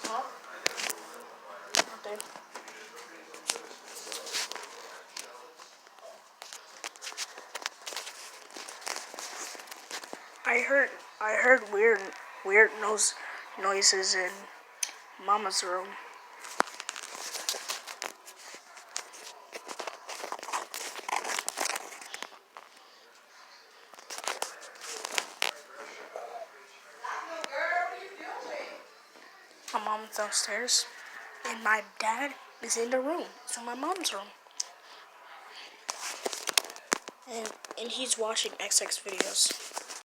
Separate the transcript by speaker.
Speaker 1: Huh? Okay. I heard weird noises in Mama's room. My mom's downstairs, and my dad is in the room. It's in my mom's room, and he's watching XX videos.